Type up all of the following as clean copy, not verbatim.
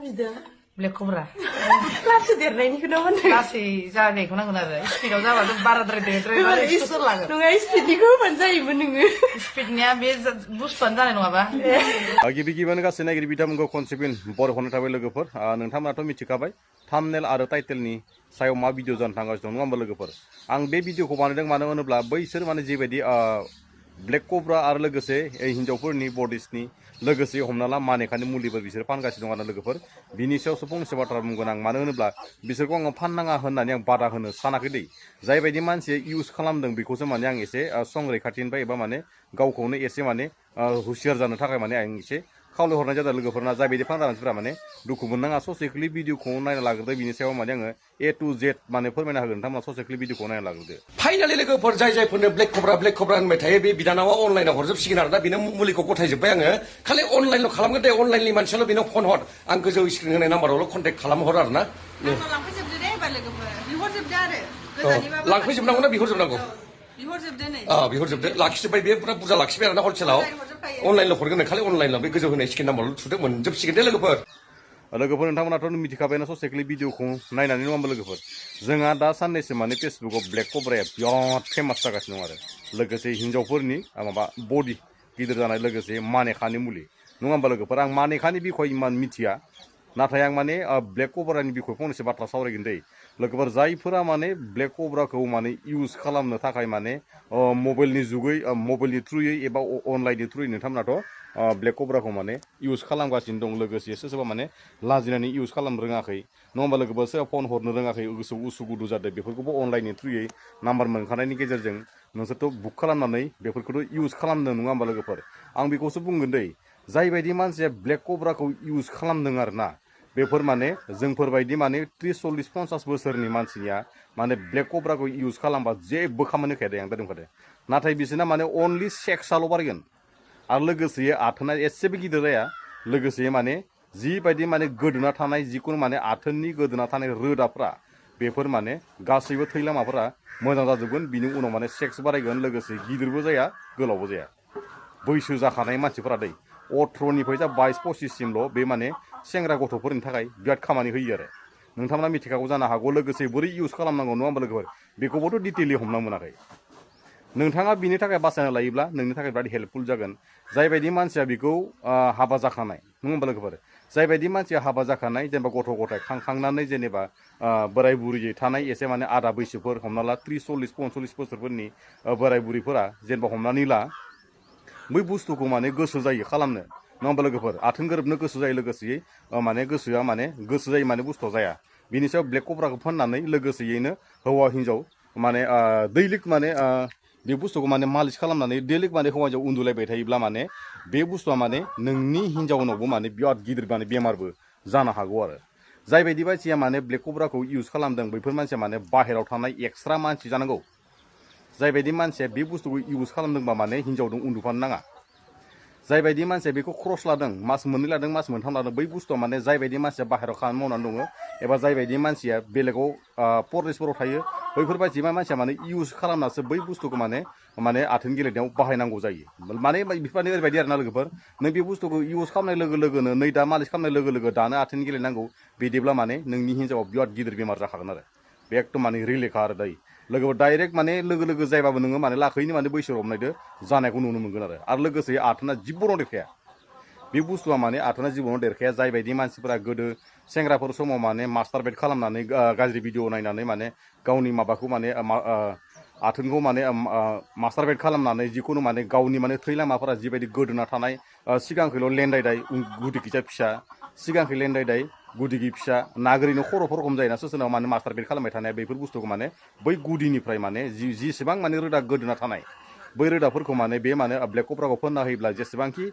बिदा ब्लेक कब्रा लासै देरनायनिखौनो होनदों लासै जानायखौ नांगोन आरो स्पिडआव जाबाथ' बाराद्राय देरद्राय सोर लागोन नङा स्पिडनिखौ होबानो जायोमोन नोङो स्पिडनिया बे बुस्थुआनो जानाय नङाबा गिबि गिबियावनो गासै नायगिरि बिथांमोनखौ खनसेफिन बरायहरनो थाबाय लोगोफोर नोंथांमोनाथ' मिथिखाबाय थाम्बनेल आरो टाइटेलनि सायाव मा भिडिअ जानो थांगासिनो दं नङा होमबा लोगोफोर आं बे भिडिअखौ बानायदों मानो होनोब्ला बैसोर माने जिबायदि ब्लेक कब्रा आरो लोगोसे हिन्जावफोरनि बडिसनि लोगोसे हमना ला मानेखानि मुलिफोर बिसोर फानगासिनो दं आरो लोगोफोर बिनि सायावसो फंसे बाथ्रा बुंगोन आं मानो होनोब्ला बिसोरखौ आङो फाननाङा होननानै आं बादा होनो सानाखै दै जायबायदि मानसिया इउज खालामदों बेखौसो माने आं एसे संरैखाथिनिफ्राय एबा माने गावखौनो एसे माने हुसियार जानो थाखाय माने आं एसे खावलायहरनाय जादों लोगोफोरना जायबायदि फानग्रा मानसिफोरा माने दुखु मोननाङा ससे क्लिप भिडिअखौ नायना लाग्रोदो बिनि सायाव माने आङो A to Z माने फोरमायना होगोन नोंथांमोना ससे क्लिप भिडिअखौ नायना लाग्रोदो फाइनालि लोगोफोर जायफोरनो ब्लेक कब्रा होनबाय थायो बे बिदानावा अनलाइनाव हरजोबसिगोन आरो दा बेनो मुलिखौ गथायजोब्बाय आङो खालि अनलाइनल' खालामगोन दे अनलाइननि मानसियाल' बेनाव फन हर आं गोजौ स्क्रिन होनाय नाम्बारावल' कन्टेक्ट खालामहर आरो ना लांफैजोबदो दे एबार लोगोफोर बिहरजोबदो आरो गोजाननिबाबो लांफैजोबनांगौ ना बिहरजोबनांगौ बिहरजोबदो नै बिहरजोबदो लाखिजोब्बाय बे बुरजा लाखिबाय आरो ना हलसेलाव अनलाइनल' हरगोन खालि अनलाइनल' बे गोजौ होनाय स्क्रिन नाम्बारावल' थुदो मोनजोबसिगोन दे लोगोफोर नोंथांमोनाथ' मिथिखाबायना ससे क्लिप भिडिअखौ नायनानै नङा होमबा लोगोफोर जोंहा दा साननैसो माने फेसबुकाव ब्लेक कब्राया बिराद फेमास जागासिनो दं आरो लोगोसे हिन्जावफोरनि माबा बडि गिदिर जानाय लोगोसे मानेखानि मुलि नङा होमबा लोगोफोर आं मानेखानि बिखय इमान मिथिया नाथाय आं माने ब्लेक कब्रानि बिखय फंनैसो बाथ्रा सावरायगोन दै लोगोफोर जायफोरा माने ब्लेक कब्राखौ माने इउज खालामनो थाखाय माने मबाइलनि जुगै मबाइलनि थ्रुयै एबा अनलाइननि थ्रुयै नोंथांमोनाथ' ब्लेक कब्राखौ माने इउज खालामगासिनो दं लोगोसे सोरबा माने लाजिनानै इउज खालामनो रोङाखै नङा होमबा लोगोफोर सोरबा फन हरनो रोङाखै गोसो उसु गुदु जादों बेफोरखौबो अनलाइननि थ्रुयै नाम्बार मोनखानायनि गेजेरजों नोंसोरथ' बुक खालामनानै बेफोरखौथ' इउज खालामदों नङा होमबा लोगोफोर आं बेखौसो बुंगोन दै जायबायदि मानसिया ब्लेक कब्राखौ इउज खालामदों आरो ना बेफोर माने जोंफोरबायदि माने 30-40-50 बोसोरनि मानसिया माने ब्लेक कब्राखौ इउज खालामबा जेबो खामानि होखाया दे आं दा बुंखादों नाथाय बिसोरना माने अनलि सेक्सआल' बारायगोन आरो लोगोसे आथोना एसेबो गिदिर जाया लोगोसे माने जिबायदि माने गोदोना थानाय जिखुनु माने आथोननि गोदोना थानाय रोदाफ्रा बेफोर माने गासैबो थै लामाफोरा मोजां जाजोबगोन बिनि उनाव माने सेक्स बारायगोन लोगोसे गिदिरबो जाया गोलावबो जाया बैसो जाखानाय मानसिफोरा दै 18निफ्राय 22-25सिमल' बे माने सेंग्रा गथ'फोरनि थाखाय बिराद खामानि होयो आरो नोंथांमोना मिथिखागौ जानो हागौ लोगोसे बोरै इउज खालामनांगौ नङा होमबा लोगोफोर बेखौबोथ' डिटेलि हमना मोनाखै नोंथाङा बिनि थाखाय बासायना लायोब्ला नोंनि थाखाय बिराद हेल्पफुल जागोन जायबायदि मानसिया बेखौ हाबा जाखानाय नङा होमबा लोगोफोर जायबायदि मानसिया हाबा जाखानाय जेनेबा गथ' गथाय खांखांनानै जेनेबा बोराय बुरियै थानाय एसे माने आदा बैसोफोर हमना ला 30-40-45 बोसोरफोरनि बोराय बुरिफोरा जेनेबा हमनानै ला बै बुस्थुखौ माने गोसो जायो खालामनो नङा होमबा लोगोफोर आथोन गोरोबनो गोसो जायो लोगोसेयै माने गोसोआ माने गोसो जायो माने बुस्थुआ जाया बिनि सायाव ब्लेक कब्राखौ फाननानै लोगोसेयैनो हौवा हिन्जाव माने दैलिक माने बे बुस्थुखौ माने मालिस खालामनानै दैलिक माने हौवा हिन्जाव उन्दुलायबाय थायोब्ला माने बे बुस्थुआ माने नोंनि हिन्जावनावबो माने बिराद गिदिर माने बेमारबो जानो हागौ आरो जायबायदि मानसिया माने ब्लेक कब्राखौ इउज खालामदों बैफोर मानसिया माने बाहेरायाव थानाय एक्सट्रा मानसि जानांगौ जायबायदि मानसिया बे बुस्थुखौ इउज खालामदोंबा माने हिन्जावजों उन्दुफानो नाङा जायबायदि मानसिया बेखौ क्रस लादों मास 2 लादों मास 3 लादों बै बुस्थुआ माने जायबायदि मानसिया बाहेरायाव खामानि मावनानै दङ एबा जायबायदि मानसिया बेलेगाव परदेशफोराव थायो बैफोरबायदि मानसिया माने इउज खालामनासो बै बुस्थुखौ माने आथोन गेलेनायाव बाहायनांगौ जायो माने बिफानि ओरैबायदि आरो ना लोगोफोर नों बे बुस्थुखौ इउज खालामनाय लोगो लोगोनो नै दा मालिस खालामनाय लोगो लोगो दानो आथोन गेलेनांगौ बिदिब्ला माने नोंनि हिन्जावाव बिराद गिदिर बेमार जाखागोन आरो बे एकदम माने रिलेखा आरो दायो लोगोफोर डाइरेक्ट माने लोगो जायबाबो नोङो माने लाखैनो माने बैसो हमनायदो जानायखौ नुनो मोनगोन आरो लोगोसे आथोना जिबनाव देरखाया बे बुस्थुआ माने आथोना जिबनाव देरखाया जायबायदि मानसिफोरा गोदो सेंग्राफोर समाव माने मास्टार बेट खालामनानै गाज्रि भिडिअ नायनानै माने गावनि माबाखौ माने आथोनखौ माने मास्टार बेट खालामनानै जिखुनु माने गावनि माने थै लामाफोरा जिबायदि गोदोना थानाय सिगांखैल' लेन्दायदाय गुदिखिजा फिसा सिगांखै लेन्दायदाय गुदिगि फिसा नागोरैनो खर'फोर रखम जायोना सोरनाव माने मास्टार बेट खालामबाय थानाया बेफोर बुस्थुखौ माने बै गुदिनिफ्राय माने जिसेबां माने रोदा गोदोना थानाय बै रोदाफोरखौ माने बे माने ब्लेक कब्राखौ फोनना होयोब्ला जेसेबांखि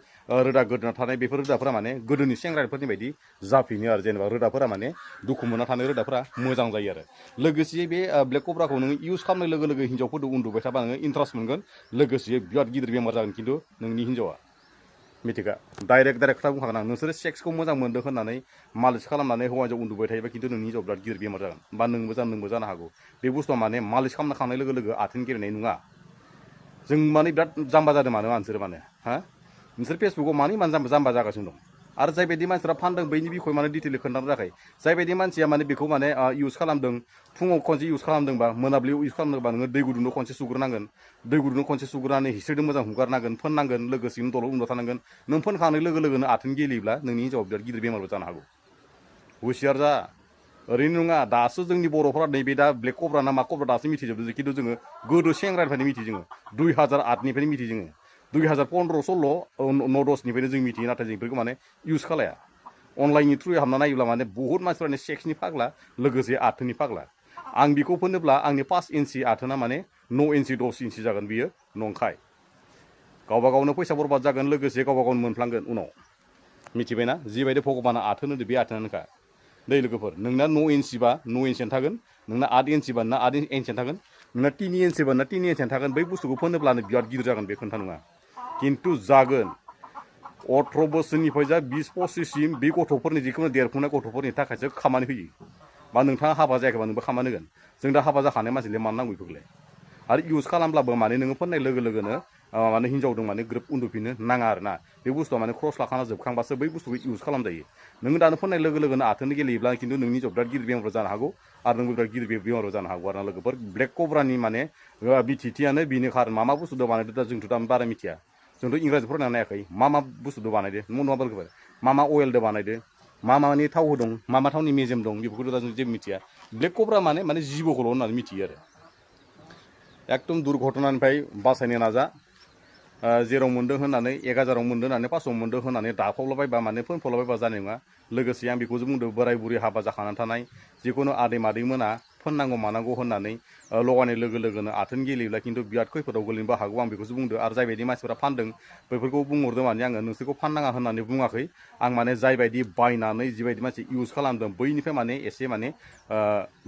रोदा गोदोना थानाय बेफोर रोदाफोरा माने गोदोनि सेंग्राफोरनि बायदि जाफिनो आरो जेनेबा रोदाफोरा माने दुखु मोनना थानाय रोदाफोरा मोजां जायो आरो लोगोसे बे ब्लेक कब्राखौ नोङो इउज खालामनाय लोगो लोगो हिन्जावफोरजों उन्दुबाय थाबा नोङो इन्ट्रेस्ट मोनगोन लोगोसे बिराद गिदिर बेमार जागोन खिन्थु नोंनि हिन्जावा मिथिगा डाइरेक्ट खोथा बुंखागोन आं नोंसोरो सेक्सखौ मोजां मोन्दों होननानै मालिस खालामनानै हौवा हिन्जाव उन्दुबाय थायोबा खिन्थु नोंनि हिन्जाव बिराद गिदिर बेमार जागोन बा नोंबो जानो हागौ बे बुस्थुआ माने मालिस खालामखांनाय लोगो लोगो आथिं गेलेनाय नङा जों माने बिराद जाम्बा जादों मानो नोंसोर माने नोंसोर फेसबुकाव मानो इमान जाम्बा जागासिनो दं आरो जायबायदि मानसिफ्रा फानदों बैनि बिखय माने डिटेलि खोन्थानो थाखाय जायबायदि मानसिया माने बेखौ माने इउज खालामदों फुङाव खनसे इउज खालामदोंबा मोनाबिलियाव इउज खालामदोंबा नोङो दै गुदुंनो खनसे सुग्रोनांगोन दै गुदुंनो खनसे सुग्रोनानै हिस्रिजों मोजां हुगारनांगोन फोननांगोन लोगोसेनो दलर उन्दुना थानांगोन नों फोनखांनाय लोगो लोगोनो आथोन गेलेयोब्ला नोंनि हिन्जावा बिराद गिदिर बेमारबो जानो हागौ हुसियार जा ओरैनो नङा दासो जोंनि बर'फोरा नैबे दा ब्लेक कब्रा ना मा कब्रा दासो मिथिजोबदों खिन्थु जोङो गोदो सेंग्रानिफ्रायनो मिथियो जोङो 2008निफ्रायनो मिथियो जोङो 2015-16 9-10निफ्रायनो जों मिथियो नाथाय जों बेफोरखौ माने इउज खालाया अनलाइननि थ्रुयै हाबना नायोब्ला माने बहुत मानसिफ्रानो सेक्सनि फाग्ला लोगोसे आथोननि फाग्ला आं बेखौ फोनोब्ला आंनि 5 इन्सि आथोना माने 9 इन्सि 10 इन्सि जागोन बियो नंखाय गावबा गावनो फैसा बरबाद जागोन लोगोसे गावबा गावनो मोनफ्लांगोन उनाव मिथिबायना जिबायदि भगबाना आथोन होदो बे आथोनानोखा दै लोगोफोर नोंना 9 इन्सिबा 9 इन्सियानो थागोन नोंना 8 इन्सिबा नोंना 8 इन्सियानो थागोन नोंना 3 इन्सिबा नोंना 3 इन्सियानो थागोन बै बुस्थुखौ फोनोब्लानो बिराद गिदिर जागोन बे खोन्था नङा खिन्थु जागोन 18 बोसोरनिफ्राय जा 20-25सिम बे गथ'फोरनि जिखुनु देरफुनाय गथ'फोरनि थाखायसो खामानि होयो बा नोंथाङा हाबा जायाखैबा नोंबो खामानि होगोन जों दा हाबा जाखानाय मानसिले मानो नांगौ बेफोरखौलाय आरो इउज खालामब्लाबो माने नोङो फोननाय लोगो लोगोनो माने हिन्जावदों माने ग्रोब उन्दुफिननो नाङा आरो ना बे बुस्थुआ माने क्रस लाखाना जोबखांबासो बै बुस्थुखौ इउज खालामजायो नोङो दानो फोननाय लोगो लोगोनो आथोन गेलेयोब्ला खिन्थु नोंनि हिन्जाव बिराद गिदिर बेमारबो जानो हागौ आरो नोंबो बिराद गिदिर बेमारबो जानो हागौ आरो ना लोगोफोर ब्लेक कब्रानि माने बिथिथियानो बेनो खारन मा बुस्थु बानायदो दा जोंथ' दा बारा मिथिया जोंथ' इंराजि फरायना नायाखै मा बुस्थुदो बानायदो नङा लोगोफोर मा अइलदो बानायदो मानि थाव दं मा थावनि मेजेम दं बेफोरखौथ' दा जों जेबो मिथिया ब्लेक कब्रा माने जिबौखौल' होननानै मिथियो आरो एकदम दुर्घटनानिफ्राय बासायनो नाजा जेराव मोन्दों होननानै 1000आव मोन्दों होननानै 500 मोन्दों होननानै दाफावलाबायबा माने फोनफावलाबायबा जानाय नङा लोगोसे आं बेखौसो बुंदों बोराय बुरि हाबा जाखानानै थानाय जिखुनु आदै मादैमोना फोननांगौ मानांगौ होननानै लगायनाय लोगो लोगोनो आथोन गेलेयोब्ला खिन्थु बिराद खैफोदाव गोलैनोबो हागौ आं बेखौसो बुंदों आरो जायबायदि मानसिफोरा फानदों बेफोरखौ बुंहरदों माने आङो नोंसोरखौ फाननाङा होननानै बुङाखै आं माने जायबायदि बायनानै जिबायदि मानसि इउज खालामदों बैनिफ्राय माने एसे माने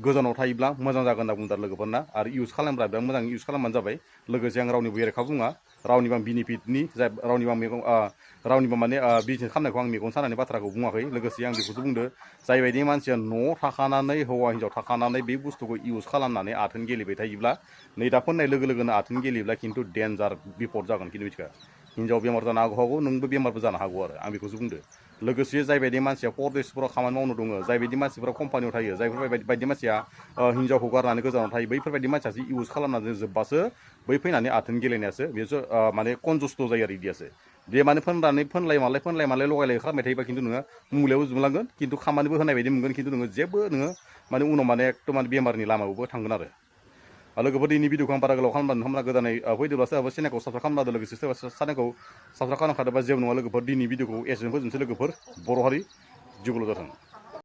गोजानाव थायोब्ला मोजां जागोन होनना बुंदों लोगोफोरना आरो इउज खालामब्ला बिराद मोजां इउज खालामबानो जाबाय लोगोसे आं रावनिबो बेरेखा बुङा रावनिबा बेनिफिटनि जाय रावनिबा माने बिजनेस खालामनायखौ आं मेगन सानानै बाथ्राखौ बुङाखै लोगोसे आं बेखौसो बुंदों जायबायदि मानसिया न'आव थाखानानै हौवा हिन्जाव थाखानानै बे बुस्थुखौ इउज खालामनानै आथोन गेलेबाय थायोब्ला नै दा फोननाय लोगो लोगोनो आथोन गेलेयोब्ला खिन्थु डेन्जार बिपद जागोन खिन्थु मिथिखा हिन्जाव बेमार जानो हागौ नोंबो बेमारबो जानो हागौ आरो आं बेखौसो बुंदों लोगोसे जायबायदि मानसिया परदेशफोराव खामानि मावनो दङ जायबायदि मानसिफोरा कम्पानियाव थायो जायफोरबायदि मानसिया हिन्जावखौ गारनानै गोजानाव थायो बैफोरबायदि मानसियासो इउज खालामनानै जोब्बासो बै फैनानै आथोन गेलेनायासो बेसो माने कनजुस्ट जायो आरो इदियासो बे माने फोनलाय मालाय लगाय खालामबाय थायोबा खिन्थु नोङो मुलायाव जोबलांगोन खिन्थु खामानिबो होनाय बायदि मोनगोन खिन्थु नोङो जेबो नोङो माने उनाव माने एकदम माने बेमारनि लामायावबो थांगोन आरो लोगोफोर दिनै भिडिअखौ आं बारा गोलाव खालामनानै नोंथांमोना गोदानै फैदोंब्ला सोरबा चेनेलखौ साबस्क्राइब खालामना लोगोसे सोरबा चेनेलखौ साबस्क्राइब खालामखादोंबा जेबो नङा लोगोफोर दिनै भिडिअखौ एसेनो फोजोबनोसै लोगोफोर बर' हारि जिउल' जाथों